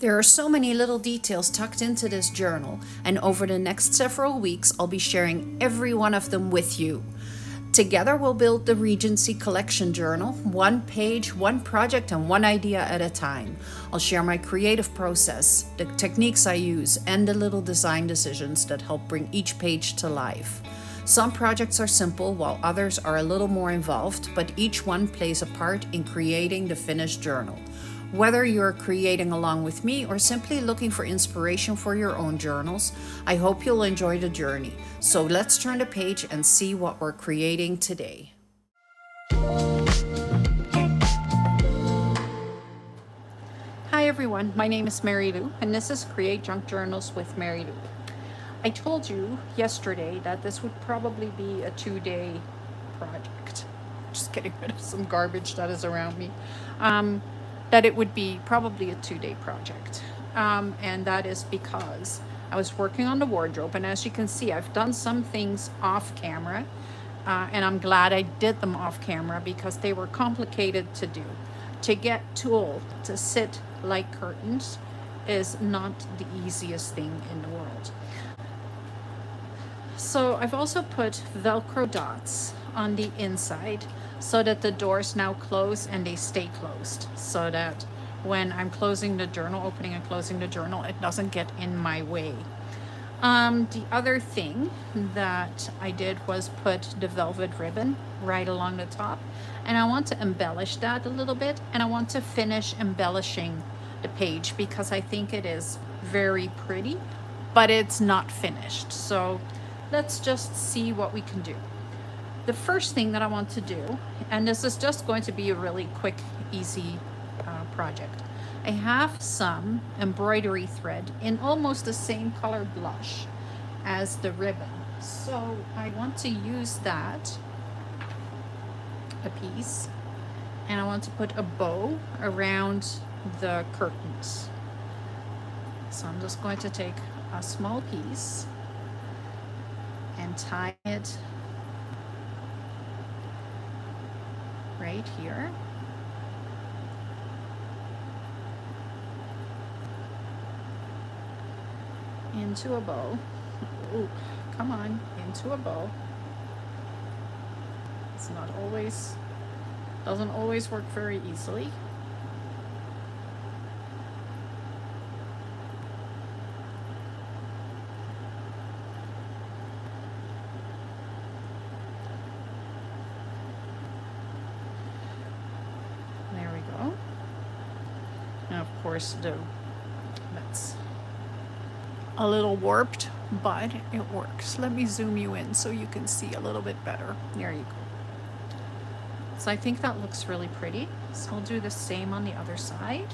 There are so many little details tucked into this journal, and over the next several weeks, I'll be sharing every one of them with you. Together, we'll build the Regency Collection Journal, one page, one project, and one idea at a time. I'll share my creative process, the techniques I use, and the little design decisions that help bring each page to life. Some projects are simple, while others are a little more involved, but each one plays a part in creating the finished journal. Whether you're creating along with me or simply looking for inspiration for your own journals, I hope you'll enjoy the journey. So let's turn the page and see what we're creating today. Hi everyone, my name is Mary Lou, and this is Create Junk Journals with Mary Lou. I told you yesterday that this would probably be a 2-day project. Just getting rid of some garbage that is around me. That it would be probably a 2-day project. And that is because I was working on the wardrobe, and as you can see, I've done some things off camera, and I'm glad I did them off camera because they were complicated to do. To get tulle to sit like curtains is not the easiest thing in the world. So I've also put Velcro dots on the inside so that the doors now close and they stay closed, so that when I'm closing the journal, opening and closing the journal, it doesn't get in my way. The other thing that I did was put the velvet ribbon right along the top, and I want to embellish that a little bit, and I want to finish embellishing the page because I think it is very pretty, but it's not finished. So let's just see what we can do. The first thing that I want to do, and this is just going to be a really quick, easy project. I have some embroidery thread in almost the same color blush as the ribbon. So I want to use that, a piece, and I want to put a bow around the curtains. So I'm just going to take a small piece and tie it right here. Into a bow. Ooh, come on, into a bow. It's not always, doesn't always work very easily. Of course, that's a little warped, but it works. Let me zoom you in so you can see a little bit better. There you go. So I think that looks really pretty. So I'll do the same on the other side.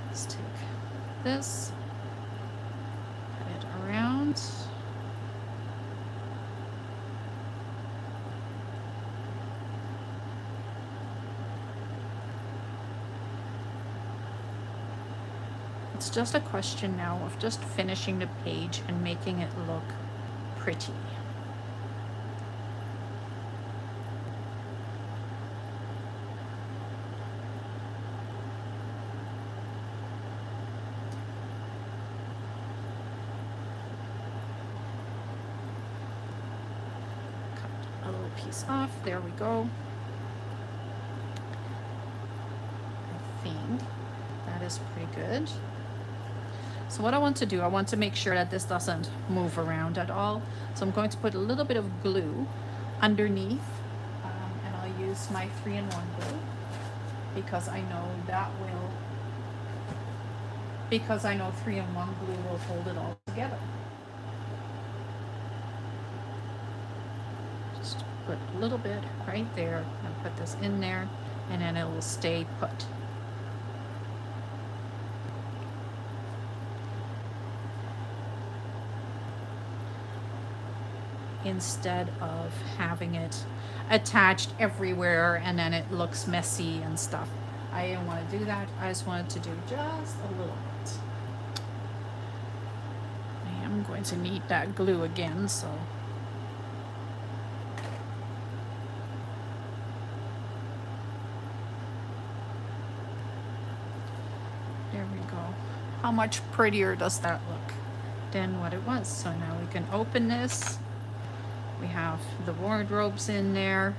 Let's take this, put it around. It's just a question now of just finishing the page and making it look pretty. Cut a little piece off. There we go. I think that is pretty good. So what I want to do, I want to make sure that this doesn't move around at all. So I'm going to put a little bit of glue underneath, and I'll use my 3-in-1 glue because I know that will, because I know 3-in-1 glue will hold it all together. Just put a little bit right there and put this in there, and then it will stay put. Instead of having it attached everywhere and then it looks messy and stuff. I didn't want to do that. I just wanted to do just a little bit. I am going to need that glue again, so There we go. How much prettier does that look than what it was? So now we can open this. We have the wardrobes in there.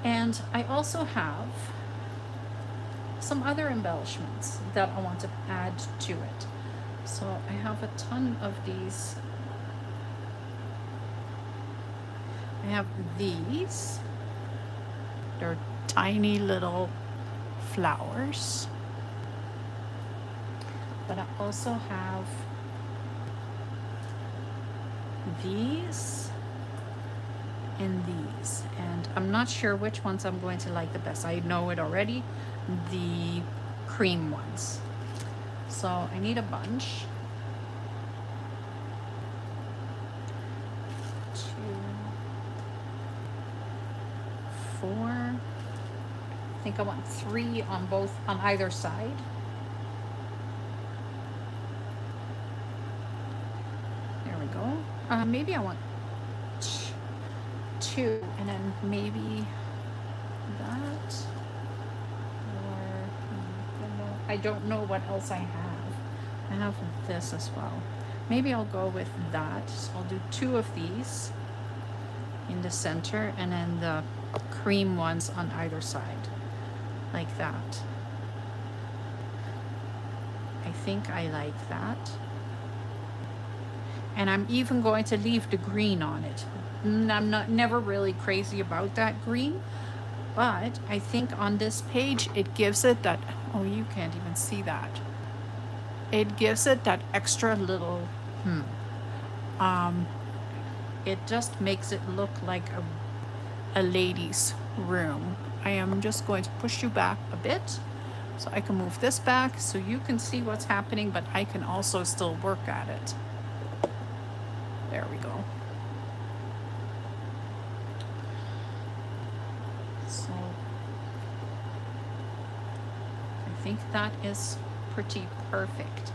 And I also have some other embellishments that I want to add to it. So I have a ton of these. I have these. They're tiny little flowers. But I also have these and these. And I'm not sure which ones I'm going to like the best. I know it already. The cream ones. So I need a bunch. 2, 4. I think I want 3 on both, on either side. There we go. Maybe I want 2, and then maybe that. Or I don't know what else I have. I have this as well. Maybe I'll go with that. So I'll do 2 of these in the center, and then the cream ones on either side, like that. I think I like that. And I'm even going to leave the green on it. I'm never really crazy about that green, but I think on this page it gives it that, oh, you can't even see that. It gives it that extra little, it just makes it look like a lady's room. I am just going to push you back a bit so I can move this back so you can see what's happening, but I can also still work at it. There we go. So I think that is pretty perfect.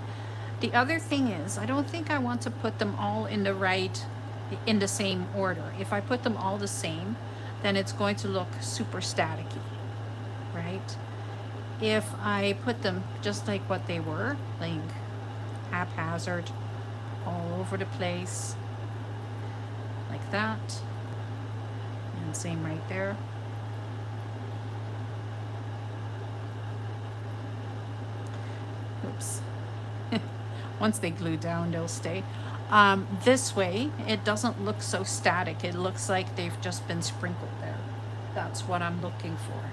The other thing is, I don't think I want to put them all in the same order. If I put them all the same, then it's going to look super staticky, right? If I put them just like what they were, like haphazard, all over the place, like that, and same right there. Oops. Once they glue down, they'll stay. This way, it doesn't look so static. It looks like they've just been sprinkled there. That's what I'm looking for.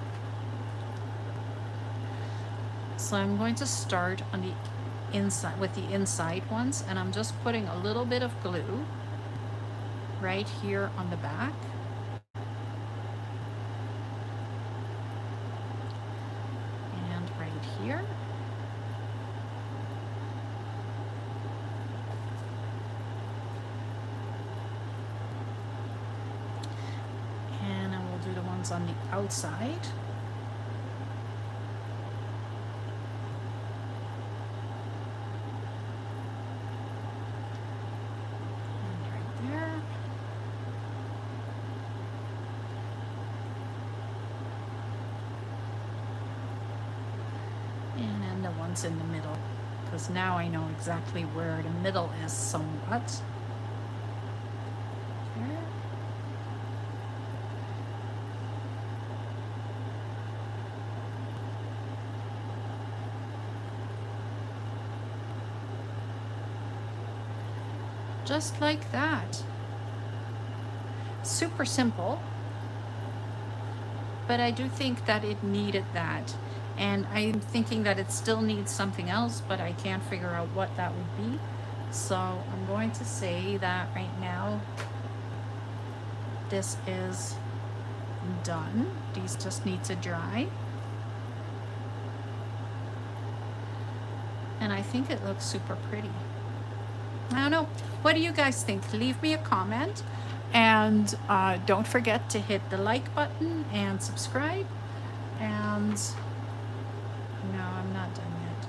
So I'm going to start on the inside with the inside ones, and I'm just putting a little bit of glue right here on the back. And right here. And I will do the ones on the outside. In the middle, because now I know exactly where the middle is somewhat. There. Just like that. Super simple, but I do think that it needed that. And I'm thinking that it still needs something else, but I can't figure out what that would be. So I'm going to say that right now, this is done. These just need to dry. And I think it looks super pretty. I don't know. What do you guys think? Leave me a comment. And don't forget to hit the like button and subscribe. And no, I'm not done yet.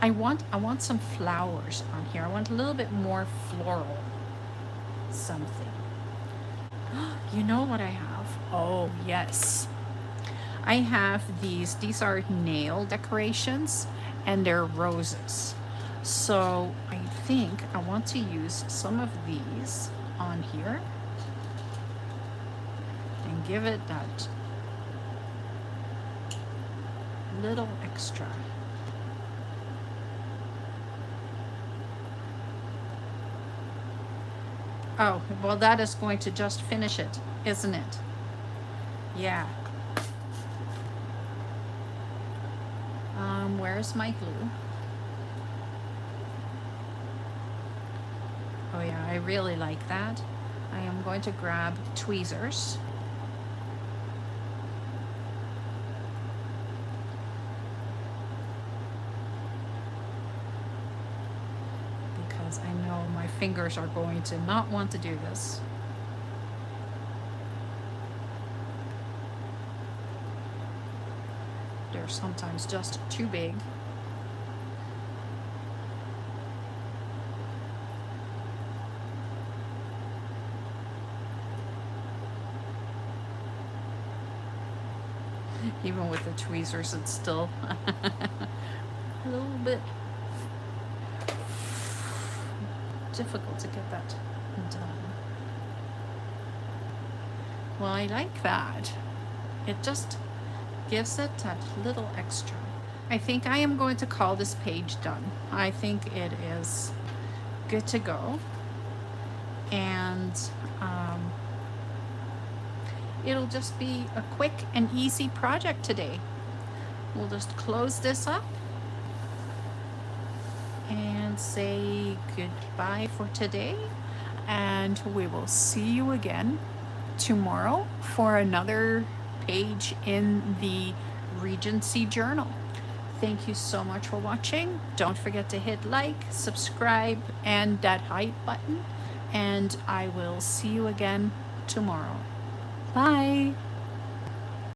I want some flowers on here. I want a little bit more floral something. You know what I have? Oh, yes. I have these are nail decorations and they're roses. So I think I want to use some of these on here and give it that little extra. Oh, well, that is going to just finish it, isn't it? Yeah. Where's my glue? Oh yeah, I really like that. I am going to grab tweezers. Because I know my fingers are going to not want to do this. They're sometimes just too big. Even with the tweezers, it's still a little bit difficult to get that done. Well, I like that. It just gives it that little extra. I think I am going to call this page done. I think it is good to go. And it'll just be a quick and easy project today. We'll just close this up and say goodbye for today. And we will see you again tomorrow for another page in the Regency journal. Thank you so much for watching. Don't forget to hit like, subscribe, and that hype button. And I will see you again tomorrow. Bye.